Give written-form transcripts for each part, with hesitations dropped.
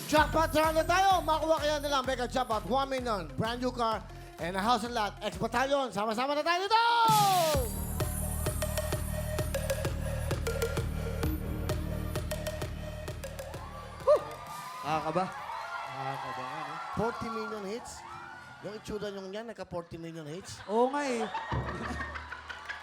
Jackpot round na tayo. Makuha kaya nilang mega jackpot. 1 million, brand new car, and a house and lot. Ex-batalyon. Sama-sama na tayo dito! Nakakaba. 40 million hits. Yung itsura nyo yan, nagka 40 million hits. Oo nga eh.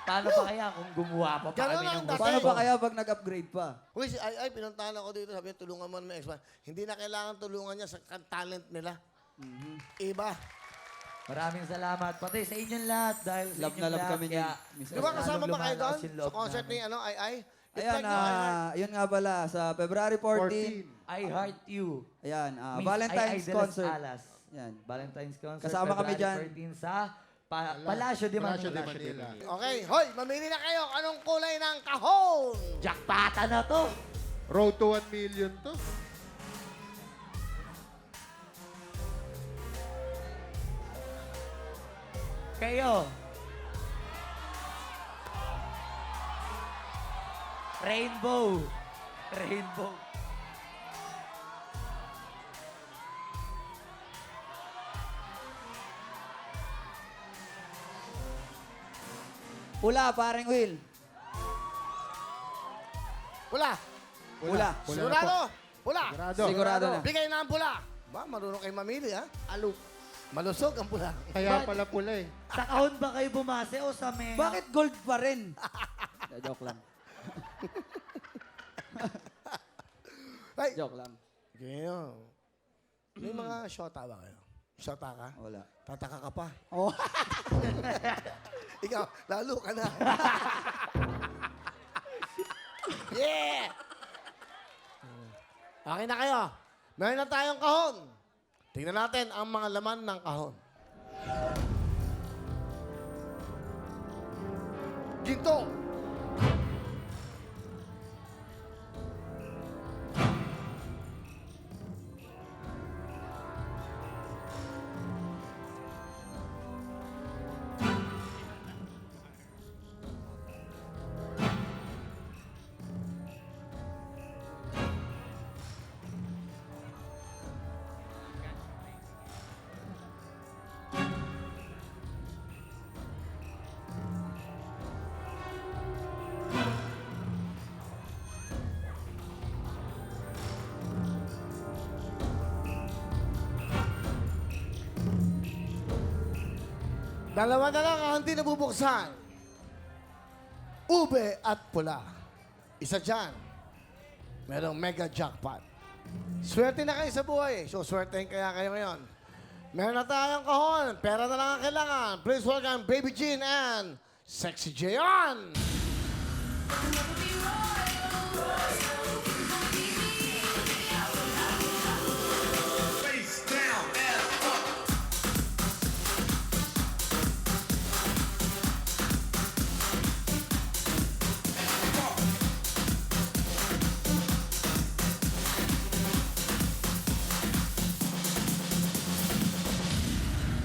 Paano pa kaya kung gumawa pa Ganun kami ang ng dati. Paano ba kaya pag nag-upgrade pa? Uy, si Ay, pinuntahan ako dito. Sabi niya, tulungan mo naman ex-man. Hindi na kailangan tulungan niya sa talent nila. Iba. Maraming salamat. Pati sa inyong lahat. Dahil sa Love inyong na love lahat. kami Kaya, niyan, Miss Di ba Esther. kasama ba kayo doon? lumalakas yung Sa loob concert ni namin. Ay? Ayan, yun nga pala, sa February 14. I Heart You. Ayan, Miss Valentine's Ay de las concert. Alas. Yan. Valentine's concert. Kasama kami February dyan. 14 sa Palacio de Manila. Okay, hoy, mamili na kayo. Anong kulay ng kahon? Jackpata na to. Road to 1 million to. Kayo. Rainbow. Rainbow. Pula, parang Will. Pula. Pula. Sigurado? Pula. Sigurado na. Bigay na ang pula. Ba, marunong kayo mamili, ha? Alo. Malusog ang pula. Kaya pala pula eh. Sa kahon ba kayo bumase o sa may... Bakit gold pa rin? Joke lang. Ay, Joke lang. ganyan. May mga shota ba kayo? Shota ka? Wala. Tataka ka pa. Oh. Ikaw, lalo ka na. Yeah! Okay na kayo. Meron na tayong kahon. Tingnan natin ang mga laman ng kahon. Ginto. Dalawa na lang ang hindi nabubuksan. Ube at pula. Isa dyan. Merong mega jackpot. Swerte na kayo sa buhay. So, swertein kaya kayo ngayon. Meron na tayong kahon. Pera na lang ang kailangan. Please welcome Baby Jean and Sexy Jayon.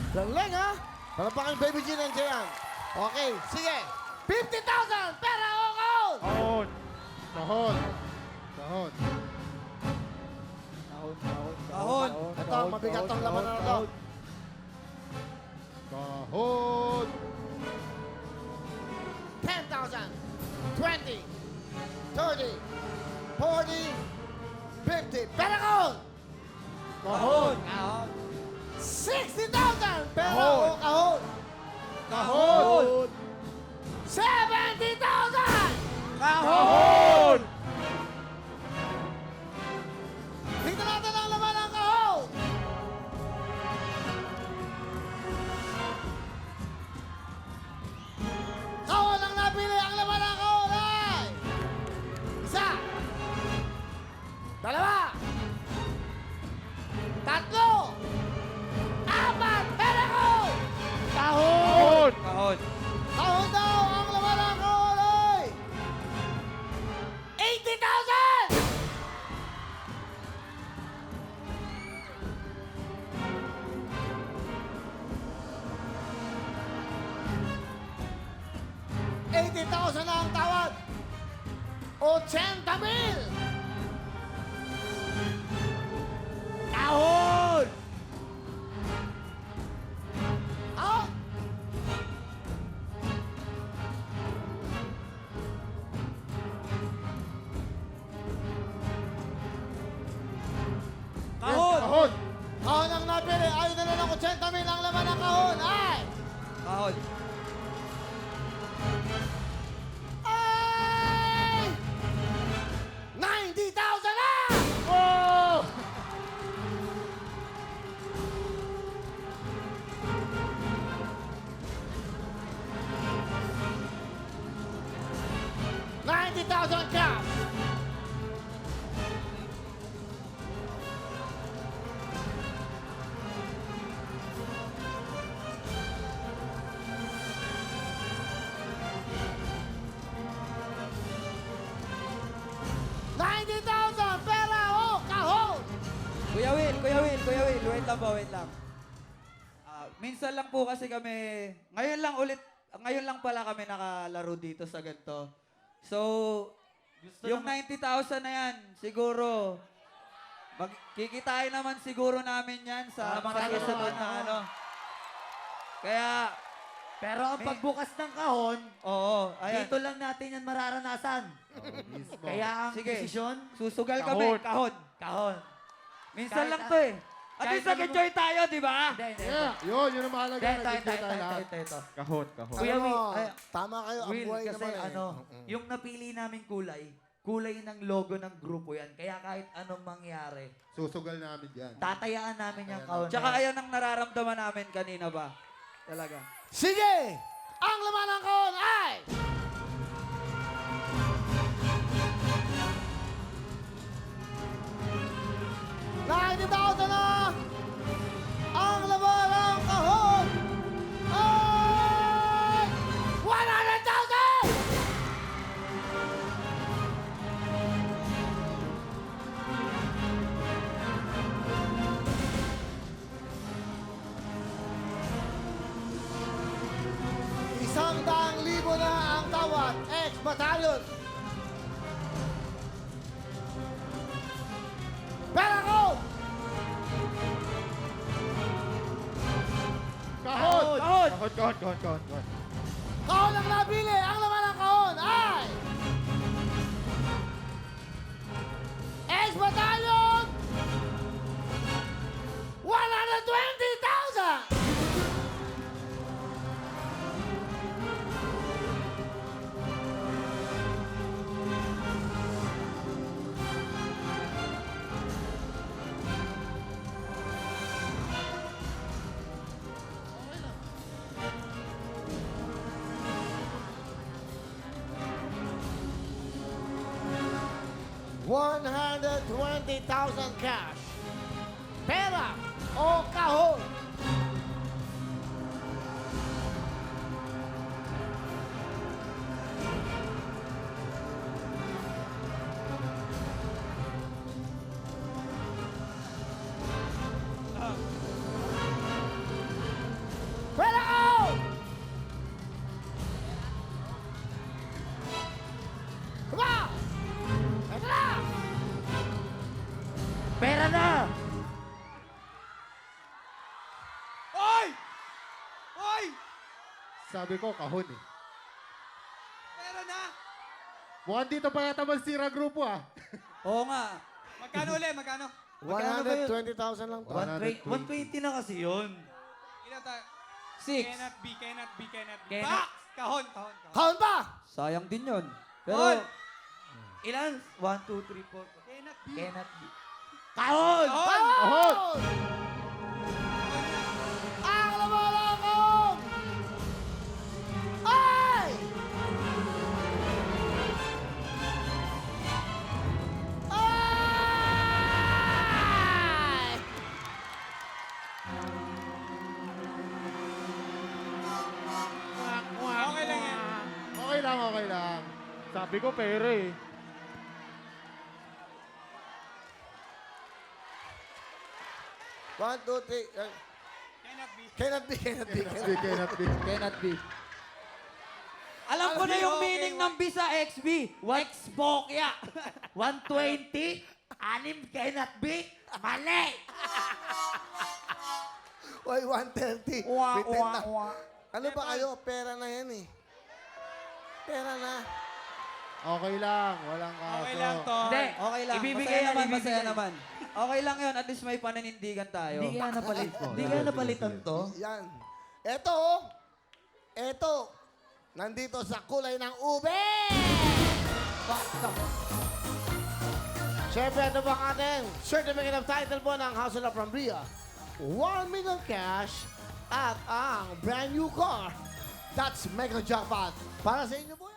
Galing, ha? Palapakan Baby Jean and Jayan. Okay, sige. 50,000! Pera o kahon! Kahon. Kahon. Kahon. Kahon. Ito, mabigat ang laman na ito. Kahon. 10,000, 20, 30, 40, 50. Pera kahon! Kahon. 60,000! Pera Kahon. o kahon! Kahon. 70,000! Kahon. Tingnan natin ang laman ng kahon! Kahon ang napili! Ang laman ng kahon ay... Isa! Dalawa! Tatlo! Apat! Pera kahon! Kahon. Kahon. Kahon daw! Ang laman ng kahon ay... 80,000! $80,000 na ang tawad! 80,000! 100 mil ang laman ng kahon ay... Kahon. Ay! 90,000 na! Oh! $90,000 cash! $90,000 pera o kahon! Kuya Will, wait lang. Minsan lang po kasi kami, ngayon lang pala kami nakalaro dito sa ganito. So, yung 90,000 na yan, siguro, kikitain naman siguro namin yan sa Tama mga kayo. susunod na ano. Kaya, Pero ang pagbukas ng kahon, oo, ayan. dito lang natin yan mararanasan. Mismo. Kaya ang Sige. desisyon, Susugal Kahon. kami, kahon. kahon. Minsan Kahit lang na- to eh. At kahit least ano nag-enjoy tayo, di ba? Hindi. Yeah, yun ang mahalaga. Ito. Nag-enjoy tayo lahat. Kahon, kahon. Kuya Alam mo, Will, tama kayo, ang Will, buhay kasi naman eh. yung napili naming kulay ng logo ng grupo yan. Kaya kahit anong mangyari, Susugal namin yan. tatayaan namin yung kahon. Tsaka ayan ang nararamdaman namin kanina ba? Talaga. Sige! Ang laman ng kahon ay... $90,000 na! Ang laman ng kahon ay... $100,000! $100,000 na ang tawad. Ex-batalyon. Pera ko! Kahon! Kahon! Kahon! Kahon ang nabili. Ang laman ng kahon ay... Ex-batalyon! $120,000! $120,000 cash. Pera o kahon? Pera ko! Come on! Ito na! Pera na! Oy! Oy! Sabi ko, kahon eh. Pera na! Mukhang dito pa yata magsira grupo ah. Oo nga. Magkano ulit? Magkano? $120,000 lang to. 120 na kasi yun. Ilan tayo? 6. Cannot be. Cannot- Box! Kahon. Kahon pa! Sayang din yun. Kahon! Pero, Ilan? 1, 2, 3, 4. Cannot be. Cannot be. Kahon! Kahon! Ang laman ng kahon ay... Ay! Okay lang yan. Okay lang. Sabi ko, pera eh. One, two, three. Cannot be. Cannot be. cannot be. Alam ko na yung meaning ng B sa XB. Xbokya. 120? Anim cannot be? Mali! Uy, 130. Wah, Bitin wah, na. wah. Ano ba kayo? Pera na yan eh. Pera na. Okay lang. Walang kaso. Okay lang, Ton. Hindi. Okay lang. Ibibigay Masaya yan, naman, ibibigay. masaya naman. Okay lang yun. At least may pananindigan tayo. Hindi kaya napalit. Hindi kaya napalitan to. Yan. Ito, oh. Ito. Nandito sa kulay ng ube! Siyempre, ito po ang ating certificate of title po ng House of La Prambria. 1 million cash at ang brand new car. That's Mega Jackpot. Para sa inyo po